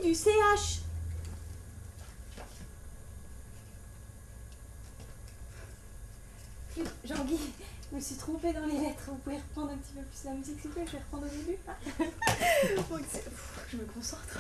du CH. Jean-Guy, je me suis trompée dans les lettres. Vous pouvez reprendre un petit peu plus la musique, s'il vous plaît. Je vais reprendre au début. Bon, je me concentre.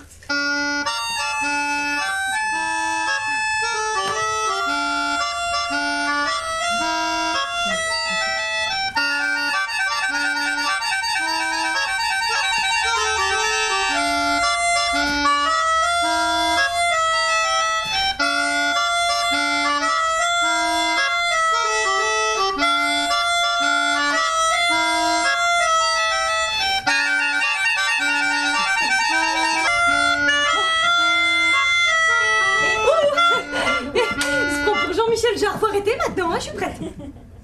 Faut arrêter maintenant, hein, je suis prête.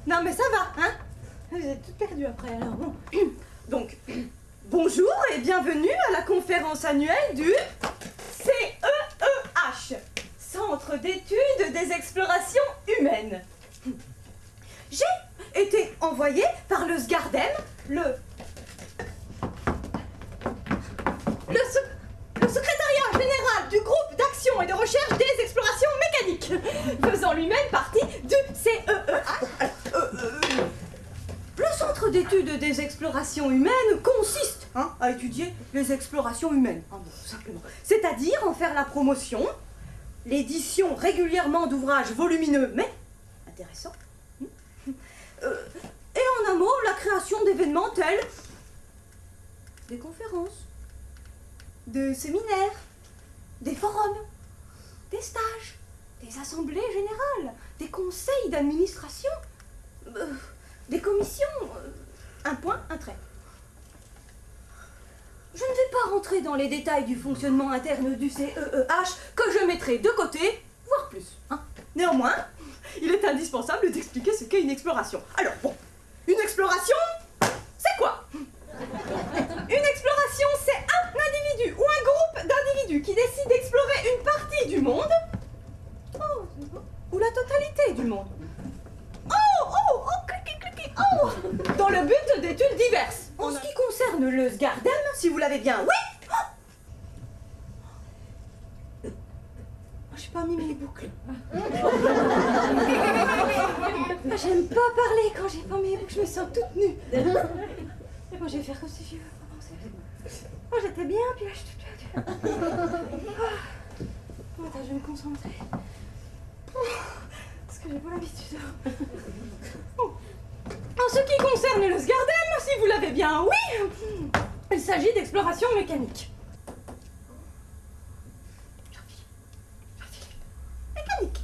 Non mais ça va, hein. Vous êtes toutes perdues après, alors bon. Donc, bonjour et bienvenue à la conférence annuelle du CEEH, Centre d'études des explorations humaines. J'ai été envoyée par le SGARDEM, le secrétariat général du groupe d'action et de recherche des explorations mécaniques, faisant lui-même partie du CEEH. Le centre d'études des explorations humaines consiste à étudier les explorations humaines, tout simplement. C'est-à-dire en faire la promotion, l'édition régulièrement d'ouvrages volumineux mais intéressants, et en un mot, la création d'événements tels des conférences, des séminaires, des forums, des stages, des assemblées générales, des conseils d'administration, des commissions, un point, un trait. Je ne vais pas rentrer dans les détails du fonctionnement interne du CEEH que je mettrai de côté, voire plus. Néanmoins, il est indispensable d'expliquer ce qu'est une exploration. Alors bon, une exploration, c'est quoi ? Une exploration, c'est un individu ou un groupe d'individus qui décide d'explorer une partie du monde, ou la totalité du monde, dans le but d'études diverses. En ce qui concerne le SGARDEM, si vous l'avez bien, oui. J'ai pas mis mes boucles. J'aime pas parler quand j'ai pas mes boucles, je me sens toute nue. Bon, je vais faire comme si je veux commencer. Oh, j'étais bien, puis là, je suis toute perdue. Attends, je vais me concentrer. Parce que j'ai pas l'habitude. En ce qui concerne le SGARDEM, si vous l'avez bien, oui, il s'agit d'exploration mécanique. Mécanique.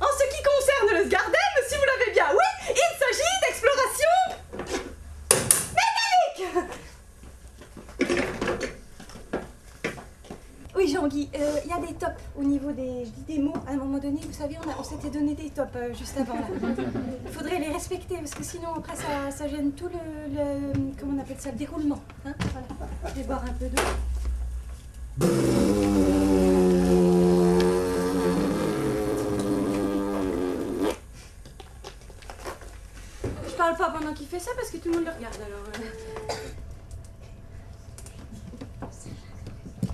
En ce qui concerne le SGARDEM, si vous l'avez bien, oui, il s'agit d'exploration mécanique. Oui, Jean-Guy, il y a des tops au niveau des... Je dis des mots, à un moment donné, vous savez, on s'était donné des tops juste avant, là. Il faudrait les respecter, parce que sinon, après, ça gêne tout le... Comment on appelle ça? Le déroulement. Hein, voilà. Je vais boire un peu d'eau. Je parle pas pendant qu'il fait ça, parce que tout le monde le regarde, alors...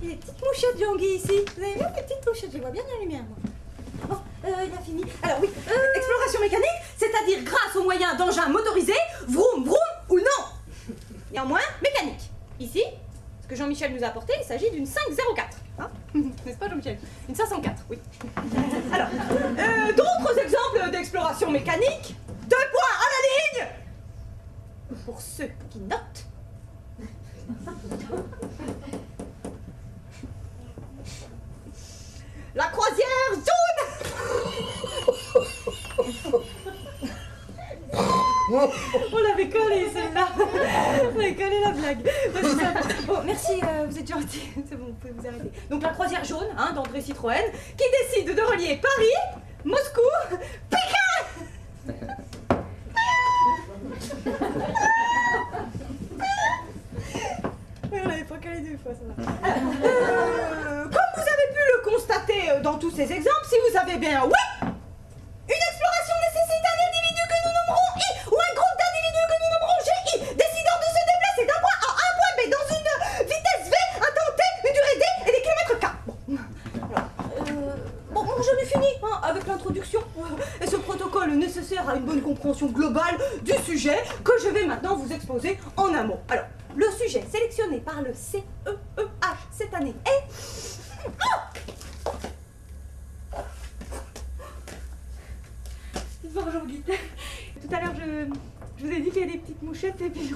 Il y a des petites mouchettes, Jean-Guy, ici. Vous avez vu les petites mouchettes? Je les vois bien dans la lumière, moi. Bon, il a fini. Alors oui, exploration mécanique, c'est-à-dire grâce aux moyens d'engins motorisés, vroom vroom ou non. Néanmoins, mécanique. Ici, ce que Jean-Michel nous a apporté, il s'agit d'une 504. N'est-ce pas, Jean-Michel? Une 504, oui. Alors, d'autres exemples d'exploration mécanique. 2 points à la ligne. Pour ceux qui notent. La croisière jaune. On l'avait collé celle-là. On avait collé la blague. Bon, merci, vous êtes gentil. C'est bon, vous pouvez vous arrêter. Donc la croisière jaune, d'André Citroën, qui décide de relier Paris, Moscou, Pékin. On l'avait pas calé 2 fois, ça va. Comme vous avez pu le constater dans tous ces exemples, si vous avez bien, oui, une exploration nécessite un individu que nous nommerons I ou un groupe d'individus que nous nommerons GI, décidant de se déplacer d'un point A à un point B dans une vitesse V à temps T introduction et ce protocole nécessaire à une bonne compréhension globale du sujet que je vais maintenant vous exposer en un mot. Alors, le sujet sélectionné par le CEEH cette année est... Bonjour Guy. Tout à l'heure, je vous ai dit qu'il y a des petites mouchettes et puis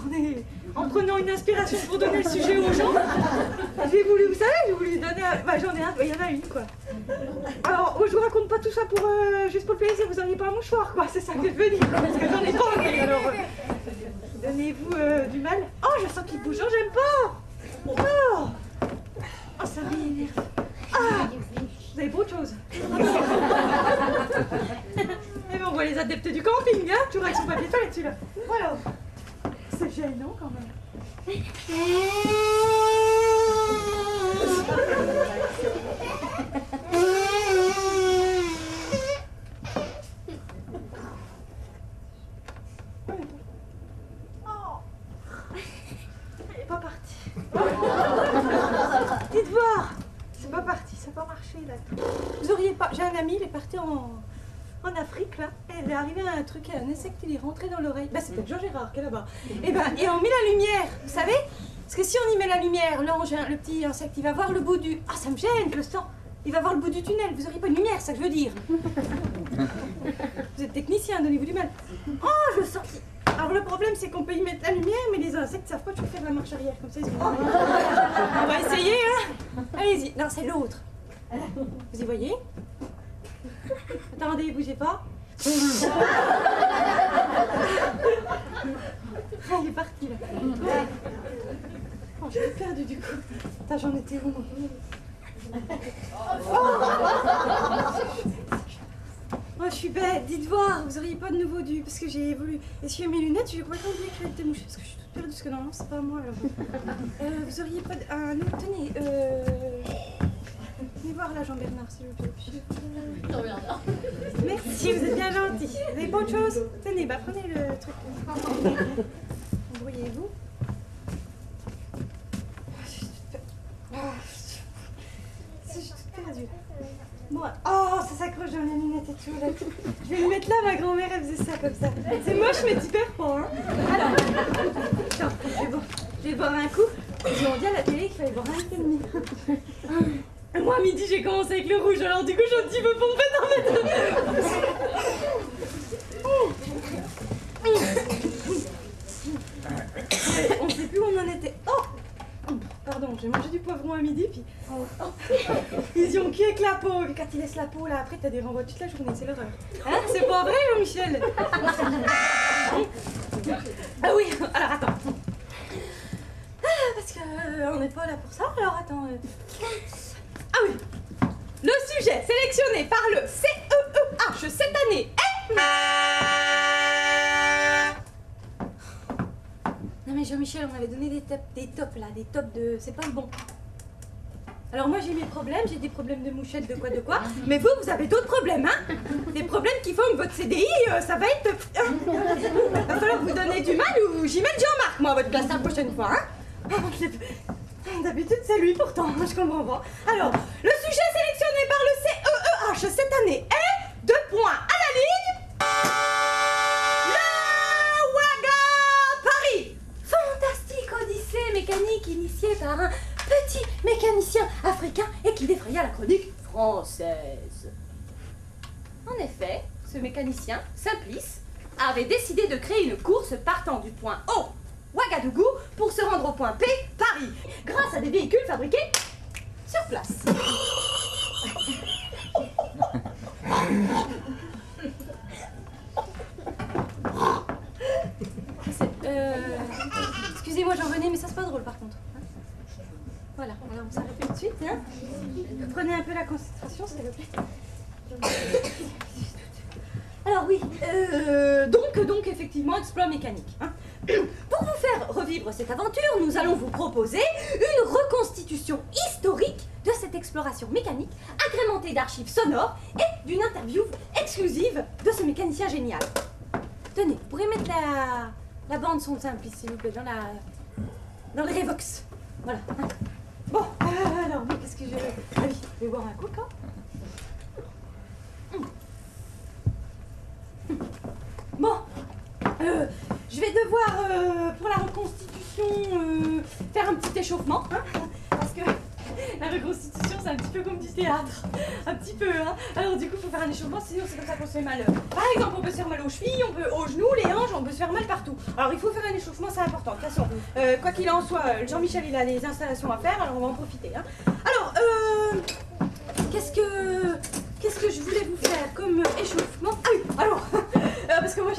en prenant une inspiration pour donner le sujet aux gens, j'ai voulu, vous savez, j'ai voulu donner, j'en ai un, il y en a une quoi. Alors, je vous raconte pas tout ça pour, juste pour le plaisir, vous n'auriez pas un mouchoir quoi, c'est ça que je veux dire, parce que j'en ai pas, mais alors, donnez-vous du mal. Oh, je sens qu'il bouge, oh, j'aime pas. Oh, ça m'énerve. Ah, vous avez pas autre chose. Et ben, on voit les adeptes du camping, hein, toujours avec son papier toilette celui-là. Voilà. C'est gênant quand même. Elle est pas partie. Dites voir. C'est pas parti, ça n'a pas marché là. Vous auriez pas. J'ai un ami, il est parti en Afrique là. Il est arrivé à un truc, un insecte, il est rentré dans l'oreille. Bah, c'est peut-être Jean Gérard qui est là-bas. Et ben, et on met la lumière, vous savez? Parce que si on y met la lumière, l'ange, le petit insecte, il va voir le bout du. Ah, ça me gêne, le sang. Il va voir le bout du tunnel. Vous auriez pas de lumière, c'est ça que je veux dire. Vous êtes technicien, donnez-vous du mal. Oh, je sens. Alors le problème, c'est qu'on peut y mettre la lumière, mais les insectes savent pas toujours faire la marche arrière comme ça. On va essayer, hein. Allez-y. Non, c'est l'autre. Vous y voyez? Attendez, bougez pas. Ah, il est parti là. Oh, je l'ai perdu du coup. Attends, j'en étais où moi? Oh, je suis bête, dites voir, vous auriez pas de nouveau du... Parce que j'ai voulu essuyer mes lunettes, j'ai complètement oublié que je vais être mouchée, parce que je suis toute perdue, parce que normalement c'est pas moi alors. Vous auriez pas de... un autre... Tenez, venez voir là Jean-Bernard, s'il vous plaît. Jean-Bernard. Merci, vous êtes bien gentil. Vous avez pas autre chose? Tenez, bah prenez le truc. Embrouillez-vous. Je suis toute perdue. Bon, oh, ça s'accroche dans les lunettes et tout. Là. Je vais le mettre là, ma grand-mère, elle faisait ça comme ça. C'est moche, mais tu perds pas, hein. Alors, attends, je vais boire un coup. Ils ont dit à la télé qu'il fallait boire un litre et demi. Moi, à midi, j'ai commencé avec le rouge, alors du coup, j'ai un petit peu pompé dans mes deux. On sait plus où on en était. Oh! Pardon, j'ai mangé du poivron à midi, puis ils y ont cuit avec la peau. Et quand ils laissent la peau, là, après, t'as des renvois toute la journée, c'est l'horreur. Hein? C'est pas vrai, Jean-Michel? Ah oui, alors attends. Parce que on n'est pas là pour ça, alors attends. Ah oui, le sujet sélectionné par le CEEH cette année est... Non mais Jean-Michel, on m'avait donné des tops là, des tops de... C'est pas le bon. Alors moi j'ai mes problèmes, j'ai des problèmes de mouchettes, de quoi, mais vous, vous avez d'autres problèmes, hein? Des problèmes qui font que votre CDI, ça va être... Va falloir vous donner du mal ou j'y mets Jean-Marc, moi, à votre place la prochaine fois, hein? D'habitude c'est lui pourtant, je comprends pas. Alors, le sujet sélectionné par le CEEH cette année est... 2 points à la ligne... Fantastique odyssée mécanique initiée par un petit mécanicien africain et qui défraya la chronique française. En effet, ce mécanicien, Simplice, avait décidé de créer une course partant du point O, Ouagadougou, pour se rendre au point P, Paris, grâce à des véhicules fabriqués sur place. Excusez-moi, j'en venais, mais ça c'est pas drôle par contre. Hein, voilà, alors on s'arrête tout de suite. Hein. Prenez un peu la concentration, s'il vous plaît. Alors oui, donc effectivement, exploit mécanique. Hein. Pour vous faire revivre cette aventure, nous allons vous proposer une reconstitution historique de cette exploration mécanique, agrémentée d'archives sonores et d'une interview exclusive de ce mécanicien génial. Tenez, vous pourrez mettre la bande son Simplice, s'il vous plaît, dans le Revox. Voilà. Bon, alors, qu'est-ce que je vais... Ah oui, je vais boire un coup, quand faire un petit échauffement, hein, parce que la reconstitution c'est un petit peu comme du théâtre, un petit peu, hein. Alors du coup il faut faire un échauffement, sinon c'est comme ça qu'on se fait mal. Par exemple on peut se faire mal aux chevilles, on peut aux genoux, les hanches, on peut se faire mal partout. Alors il faut faire un échauffement, c'est important. De toute façon, quoi qu'il en soit, Jean-Michel il a les installations à faire, alors on va en profiter, hein. Alors, qu'est-ce que je voulais vous faire comme échauffement? Ah oui, alors, parce que moi,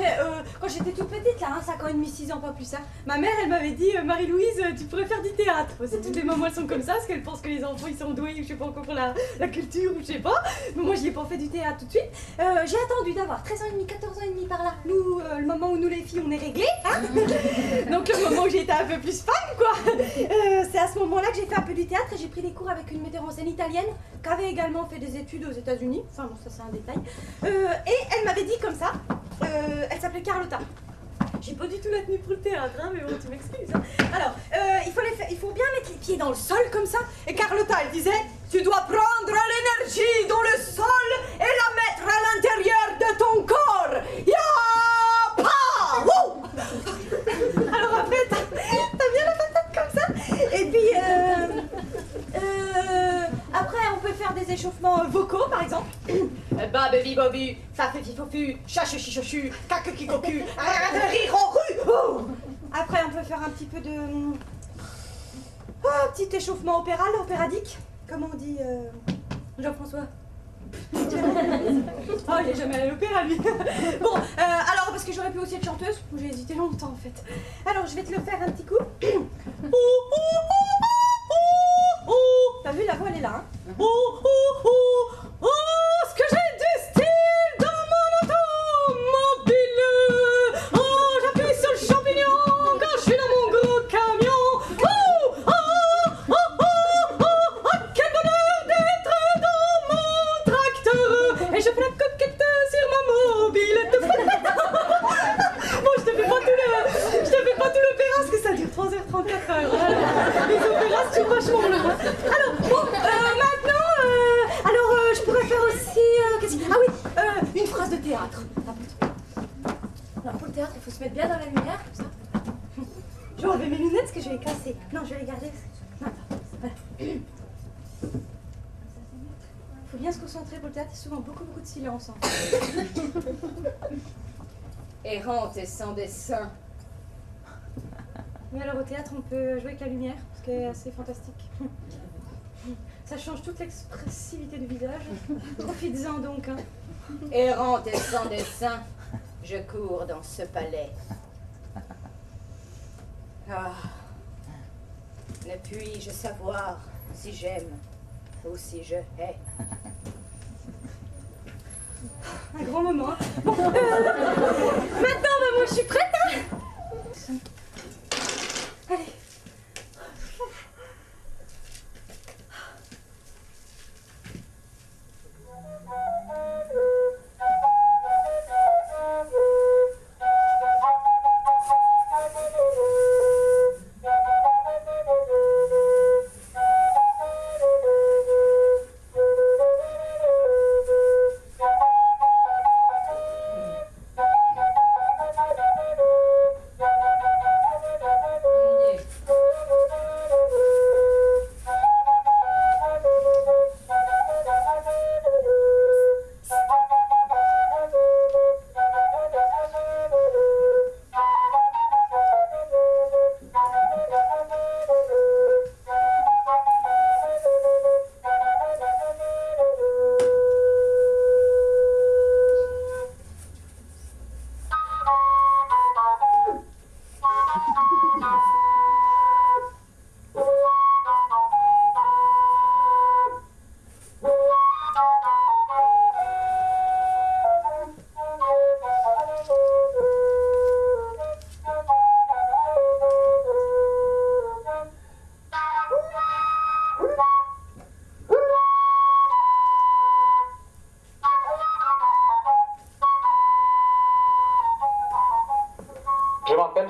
quand j'étais toute petite, là, hein, 5 ans et demi, 6 ans, pas plus, hein, ma mère, elle m'avait dit, Marie-Louise, tu pourrais faire du théâtre. C'est toutes les mamans, elles sont comme ça, parce qu'elles pensent que les enfants, ils sont doués, ou je sais pas encore pour la culture, ou je sais pas. Mais moi, j'y ai pas fait du théâtre tout de suite. J'ai attendu d'avoir 13 ans et demi, 14 ans et demi par là. Nous, le moment où nous, les filles, on est réglées, hein. Donc, le moment où j'ai été un peu plus femme, quoi. C'est à ce moment-là que j'ai fait un peu du théâtre et j'ai pris des cours avec une metteur en scène italienne qui avait également fait des études aux États-Unis. Enfin, bon, ça, c'est un détail. Et elle m'avait dit comme ça, elle s'appelait Carlotta. J'ai pas du tout la tenue pour le théâtre, hein, mais bon, tu m'excuses. Hein. Alors, il faut bien mettre les pieds dans le sol comme ça. Et Carlotta, elle disait, tu dois prendre l'énergie dans le sol et la mettre à l'intérieur de ton corps. Ya-pa! Wouh! Alors après, t'as bien la patate comme ça. Et puis, après, on peut faire des échauffements vocaux, par exemple. Babebi bobu, fafe fifofu, chache chichochu, caque kikoku, après, on peut faire un petit peu de... petit échauffement opéral, opéradique, comme on dit Jean-François. Oh, il est jamais allé à l'opéra, lui. Bon, alors, parce que j'aurais pu aussi être chanteuse, j'ai hésité longtemps, en fait. Alors, je vais te le faire un petit coup. T'as vu, la voix, elle est là, hein. Ce que j'ai du style dans mon automobile. Oh, j'appuie sur le champignon quand je suis dans mon gros camion. Quel bonheur d'être dans mon tracteur. Et je fais la coquette sur ma mobilette. Bon, je te fais pas tout l'opéra parce que ça dure 3h34 heures. Les opéras, c'est vachement long. Alors, bon, maintenant, je pourrais faire aussi... Ah oui, une phrase de théâtre. Alors, pour le théâtre, il faut se mettre bien dans la lumière, comme ça. Je vais enlever mes lunettes parce que je vais les casser. Non, je vais les garder. Non, voilà. Il faut bien se concentrer pour le théâtre, il y a souvent beaucoup de silence. Hein. Errante et sans dessin. Mais alors au théâtre, on peut jouer avec la lumière, ce qui est assez fantastique. Ça change toute l'expressivité du visage. Profites-en donc. Hein. Errante et sans dessin, je cours dans ce palais. Ah, ne puis-je savoir si j'aime ou si je hais? Un grand moment. Hein. Bon, maintenant, moi je suis prête. Hein. Allez.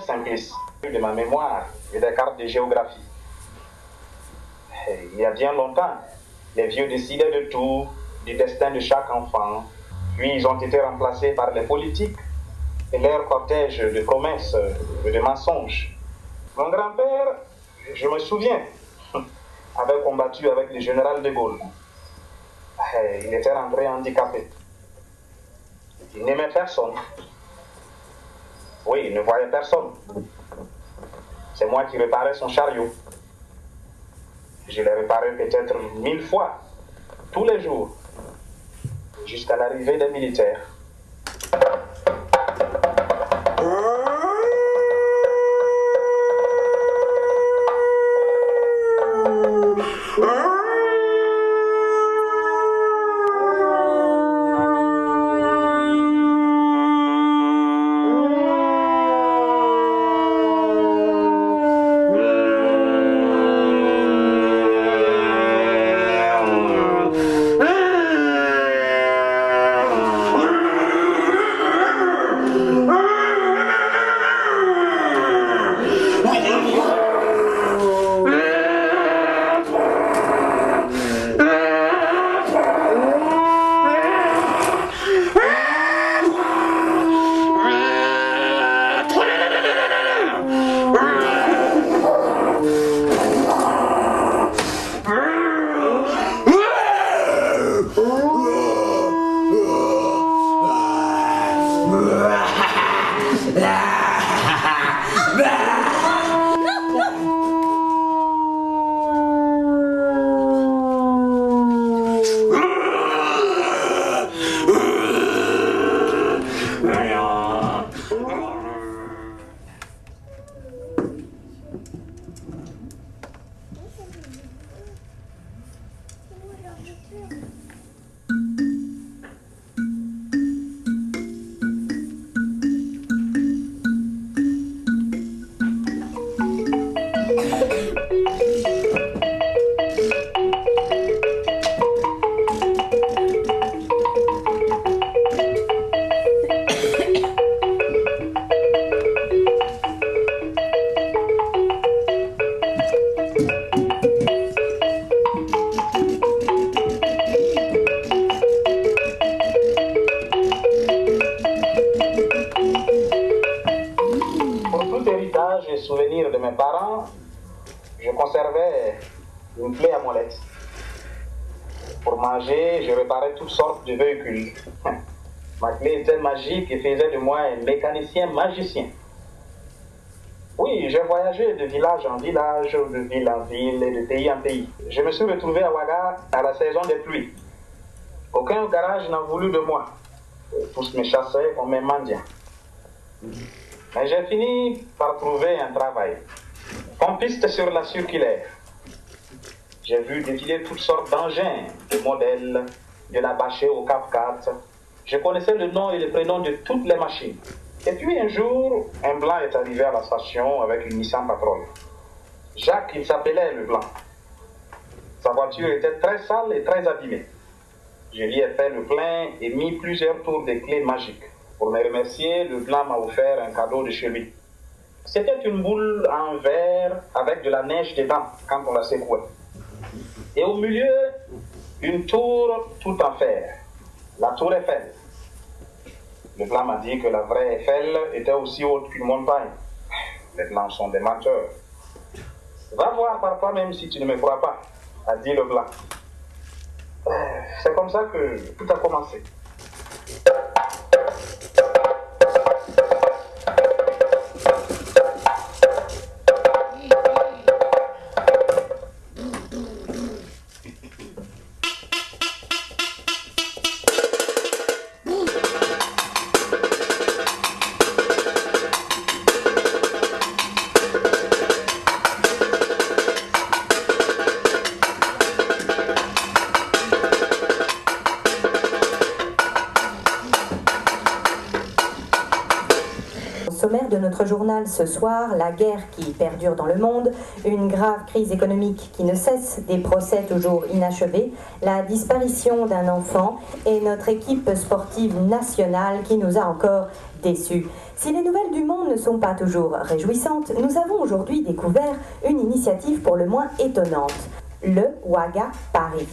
Simplice de ma mémoire et des cartes de géographie. Il y a bien longtemps, les vieux décidaient de tout, du destin de chaque enfant, puis ils ont été remplacés par les politiques et leur cortège de promesses et de mensonges. Mon grand-père je me souviens, avait combattu avec le général de Gaulle. Il était rentré handicapé. Il n'aimait personne. Oui, il ne voyait personne. C'est moi qui réparais son chariot. Je l'ai réparé peut-être 1000 fois, tous les jours, jusqu'à l'arrivée des militaires. Souvenir de mes parents, je conservais une clé à molette. Pour manger, je réparais toutes sortes de véhicules. Ma clé était magique et faisait de moi un mécanicien magicien. Oui, j'ai voyagé de village en village, de ville en ville et de pays en pays. Je me suis retrouvé à Ouaga à la saison des pluies. Aucun garage n'a voulu de moi. Tous me chassaient comme un mendiant. Mais j'ai fini par trouver un travail. Pompiste sur la circulaire. J'ai vu défiler toutes sortes d'engins, de modèles, de la bâchée au Cap-4. Je connaissais le nom et le prénom de toutes les machines. Et puis un jour, un blanc est arrivé à la station avec une Nissan Patrol. Jacques, il s'appelait le blanc. Sa voiture était très sale et très abîmée. Je lui ai fait le plein et mis plusieurs tours de clés magiques. Pour me remercier, le blanc m'a offert un cadeau de chez lui. C'était une boule en verre avec de la neige dedans quand on la secouait. Et au milieu, une tour tout en fer, la tour Eiffel. Le blanc m'a dit que la vraie Eiffel était aussi haute qu'une montagne. Les blancs sont des menteurs. Va voir par toi-même si tu ne me crois pas, a dit le blanc. C'est comme ça que tout a commencé. Sommaire de notre journal ce soir, la guerre qui perdure dans le monde, une grave crise économique qui ne cesse, des procès toujours inachevés, la disparition d'un enfant et notre équipe sportive nationale qui nous a encore déçus. Si les nouvelles du monde ne sont pas toujours réjouissantes, nous avons aujourd'hui découvert une initiative pour le moins étonnante, le Ouaga Paris.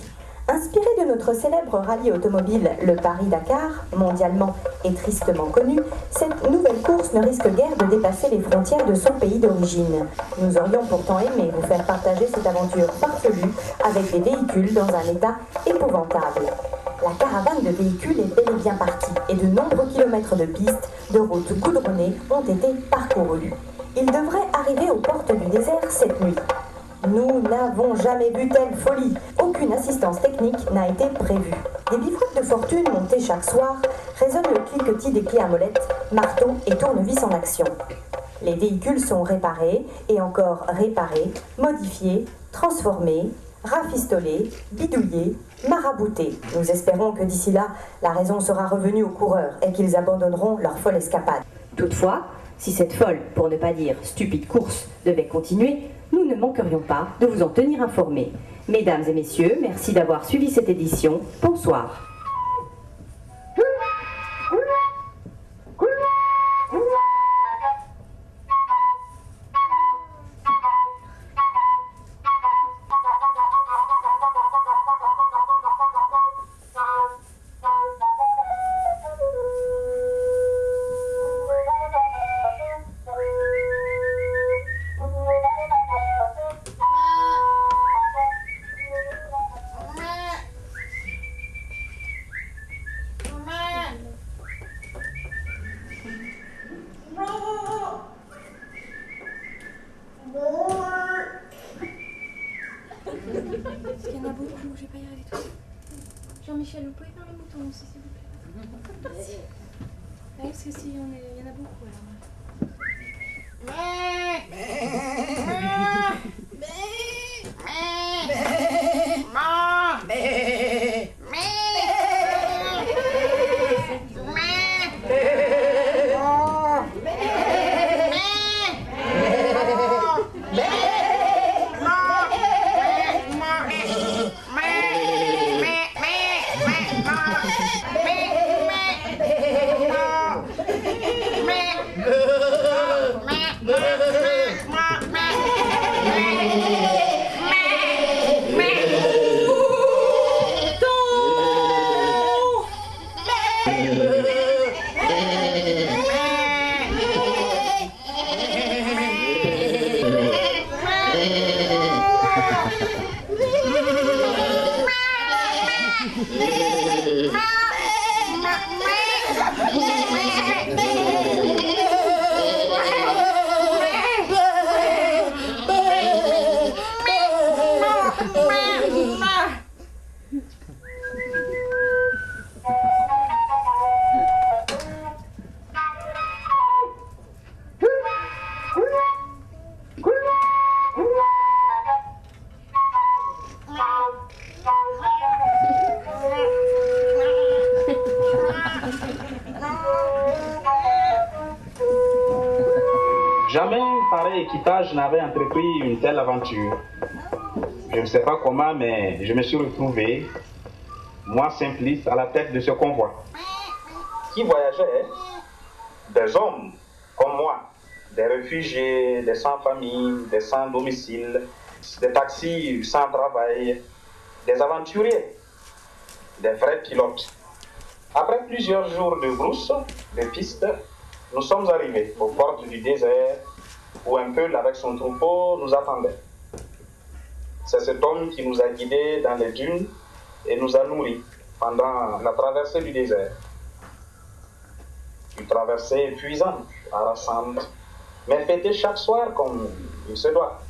Inspiré de notre célèbre rallye automobile, le Paris-Dakar, mondialement et tristement connu, cette nouvelle course ne risque guère de dépasser les frontières de son pays d'origine. Nous aurions pourtant aimé vous faire partager cette aventure farfelue avec des véhicules dans un état épouvantable. La caravane de véhicules est bel et bien partie et de nombreux kilomètres de pistes, de routes goudronnées ont été parcourus. Il devrait arriver aux portes du désert cette nuit. Nous n'avons jamais vu telle folie. Aucune assistance technique n'a été prévue. Des bivouacs de fortune montés chaque soir résonnent le cliquetis des clés à molette, marteaux et tournevis en action. Les véhicules sont réparés et encore réparés, modifiés, transformés, rafistolés, bidouillés, maraboutés. Nous espérons que d'ici là, la raison sera revenue aux coureurs et qu'ils abandonneront leur folle escapade. Toutefois, si cette folle, pour ne pas dire stupide course, devait continuer, nous ne manquerions pas de vous en tenir informés. Mesdames et messieurs, merci d'avoir suivi cette édition. Bonsoir. Parce qu'il y en a beaucoup, je vais pas y arriver tout seul. Jean-Michel, vous pouvez faire le mouton aussi, s'il vous plaît. Merci. Ouais, parce que s'il y en a beaucoup alors. Jamais pareil équipage n'avait entrepris une telle aventure. Je ne sais pas comment, mais je me suis retrouvé, moi simpliste, à la tête de ce convoi. Qui voyageait? Des hommes comme moi, des réfugiés, des sans-famille, des sans-domicile, des taxis sans travail, des aventuriers, des vrais pilotes. Après plusieurs jours de brousse, de pistes, nous sommes arrivés aux portes du désert où un peuple avec son troupeau nous attendait. C'est cet homme qui nous a guidés dans les dunes et nous a nourris pendant la traversée du désert. Une traversée épuisante, harassante, mais fêtée chaque soir comme il se doit.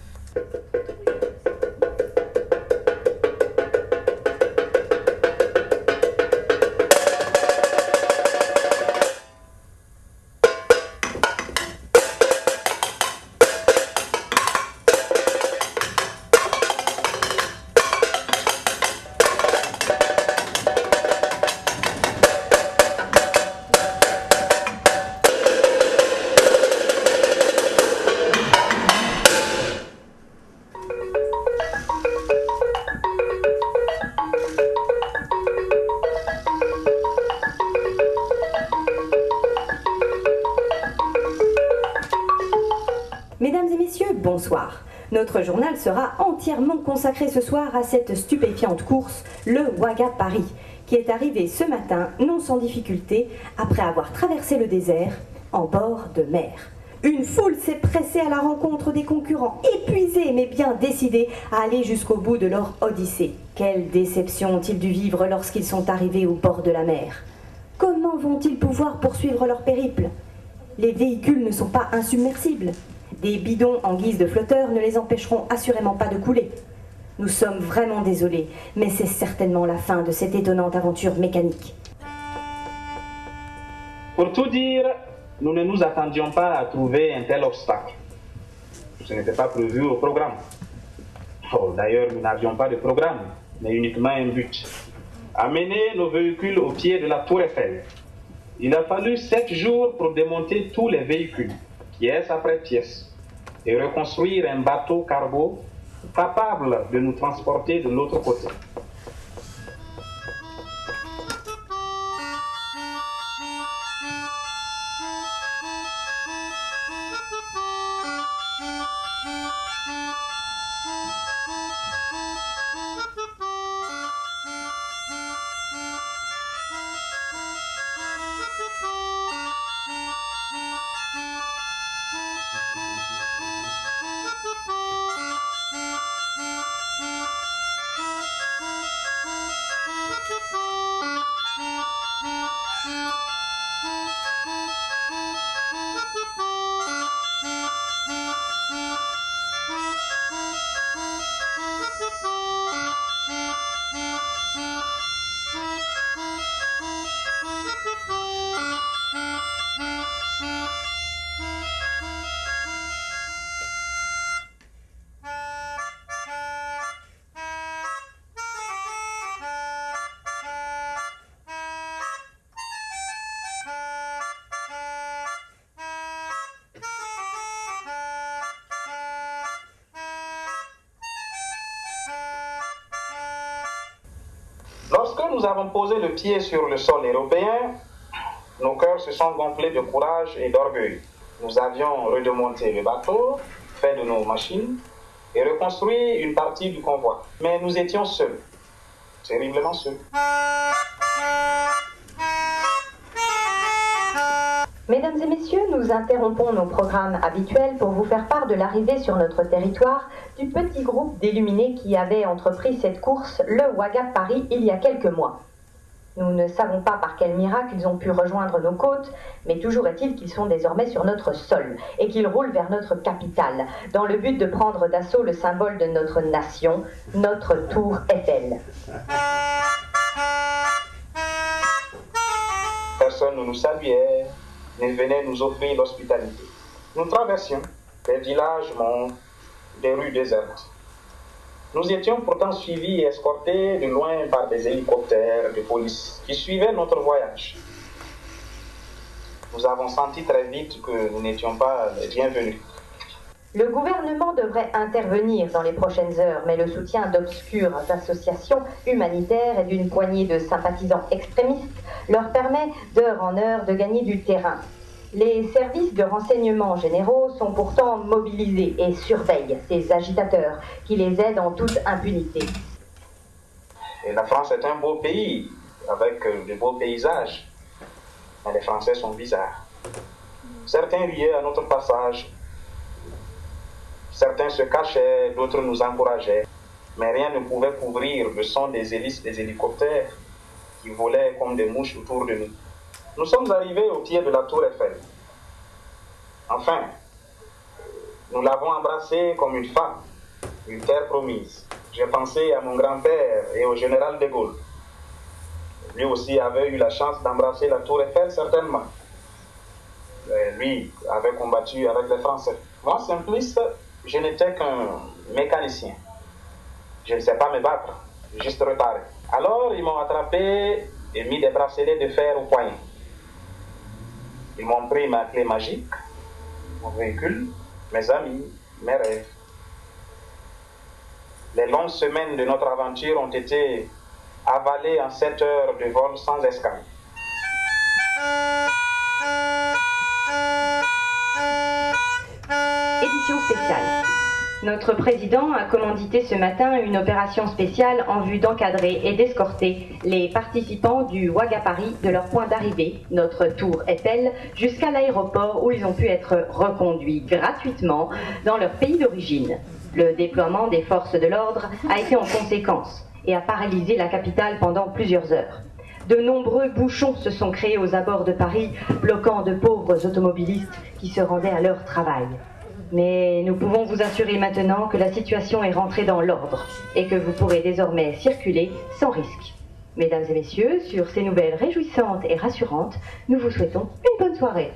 Mesdames et messieurs, bonsoir. Notre journal sera entièrement consacré ce soir à cette stupéfiante course, le Ouaga Paris, qui est arrivé ce matin, non sans difficulté, après avoir traversé le désert en bord de mer. Une foule s'est pressée à la rencontre des concurrents, épuisés mais bien décidés à aller jusqu'au bout de leur odyssée. Quelle déception ont-ils dû vivre lorsqu'ils sont arrivés au bord de la mer? Comment vont-ils pouvoir poursuivre leur périple? Les véhicules ne sont pas insubmersibles. Des bidons en guise de flotteurs ne les empêcheront assurément pas de couler. Nous sommes vraiment désolés, mais c'est certainement la fin de cette étonnante aventure mécanique. Pour tout dire, nous ne nous attendions pas à trouver un tel obstacle. Ce n'était pas prévu au programme. Oh, d'ailleurs, nous n'avions pas de programme, mais uniquement un but. Amener nos véhicules au pied de la Tour Eiffel. Il a fallu 7 jours pour démonter tous les véhicules, pièce après pièce, et reconstruire un bateau cargo capable de nous transporter de l'autre côté. Lorsque nous avons posé le pied sur le sol européen, nos cœurs se sont gonflés de courage et d'orgueil. Nous avions redémonté le bateau, fait de nos machines, et reconstruit une partie du convoi. Mais nous étions seuls, terriblement seuls. Mesdames et messieurs, nous interrompons nos programmes habituels pour vous faire part de l'arrivée sur notre territoire du petit groupe d'illuminés qui avait entrepris cette course, le Ouaga Paris, il y a quelques mois. Nous ne savons pas par quel miracle ils ont pu rejoindre nos côtes, mais toujours est-il qu'ils sont désormais sur notre sol et qu'ils roulent vers notre capitale, dans le but de prendre d'assaut le symbole de notre nation, notre tour Eiffel. Personne ne nous saluait, ne venait nous offrir l'hospitalité. Nous traversions des villages morts, des rues désertes. Nous étions pourtant suivis et escortés de loin par des hélicoptères de police qui suivaient notre voyage. Nous avons senti très vite que nous n'étions pas les bienvenus. Le gouvernement devrait intervenir dans les prochaines heures, mais le soutien d'obscures associations humanitaires et d'une poignée de sympathisants extrémistes leur permet d'heure en heure de gagner du terrain. Les services de renseignement généraux sont pourtant mobilisés et surveillent ces agitateurs qui les aident en toute impunité. Et la France est un beau pays, avec de beaux paysages. Mais les Français sont bizarres. Certains riaient à notre passage. Certains se cachaient, d'autres nous encourageaient. Mais rien ne pouvait couvrir le son des hélices des hélicoptères qui volaient comme des mouches autour de nous. Nous sommes arrivés au pied de la Tour Eiffel. Enfin, nous l'avons embrassée comme une femme, une terre promise. J'ai pensé à mon grand-père et au général de Gaulle. Lui aussi avait eu la chance d'embrasser la Tour Eiffel, certainement. Lui avait combattu avec les Français. Moi, simpliste, je n'étais qu'un mécanicien. Je ne sais pas me battre, juste réparer. Alors, ils m'ont attrapé et mis des bracelets de fer au poignet. Ils m'ont pris ma clé magique, mon véhicule, mes amis, mes rêves. Les longues semaines de notre aventure ont été avalées en 7 heures de vol sans escale. Édition spéciale. Notre président a commandité ce matin une opération spéciale en vue d'encadrer et d'escorter les participants du WAG à Paris de leur point d'arrivée, notre tour Eiffel, jusqu'à l'aéroport où ils ont pu être reconduits gratuitement dans leur pays d'origine. Le déploiement des forces de l'ordre a été en conséquence et a paralysé la capitale pendant plusieurs heures. De nombreux bouchons se sont créés aux abords de Paris, bloquant de pauvres automobilistes qui se rendaient à leur travail. Mais nous pouvons vous assurer maintenant que la situation est rentrée dans l'ordre et que vous pourrez désormais circuler sans risque. Mesdames et messieurs, sur ces nouvelles réjouissantes et rassurantes, nous vous souhaitons une bonne soirée.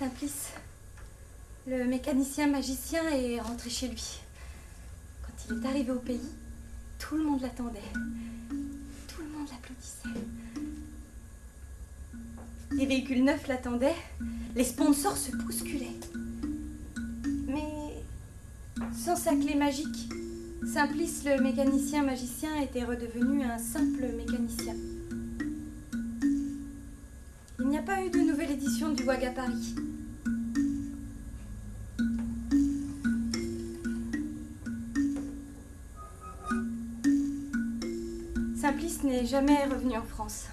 Simplice, le mécanicien magicien est rentré chez lui. Quand il est arrivé au pays, tout le monde l'attendait. Tout le monde l'applaudissait. Les véhicules neufs l'attendaient, les sponsors se bousculaient. Mais sans sa clé magique, Simplice, le mécanicien magicien, était redevenu un simple mécanicien. Il n'y a pas eu de nouvelle édition du WAG à Paris. Simplice n'est jamais revenu en France.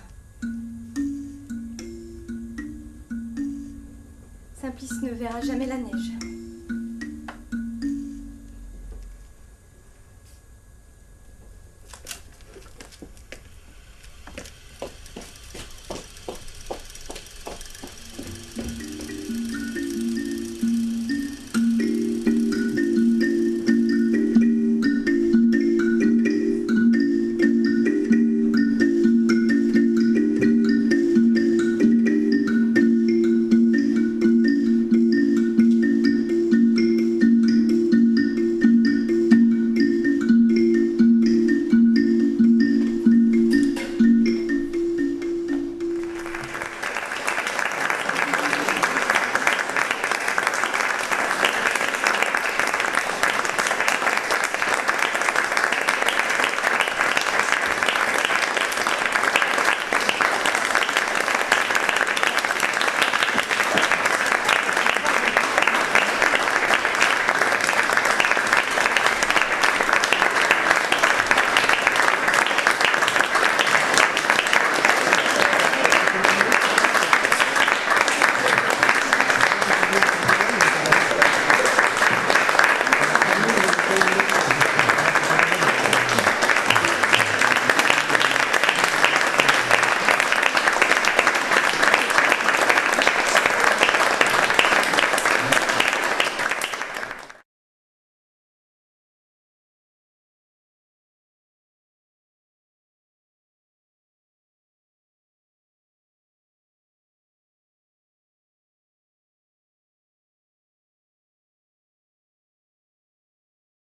Simplice ne verra jamais la neige.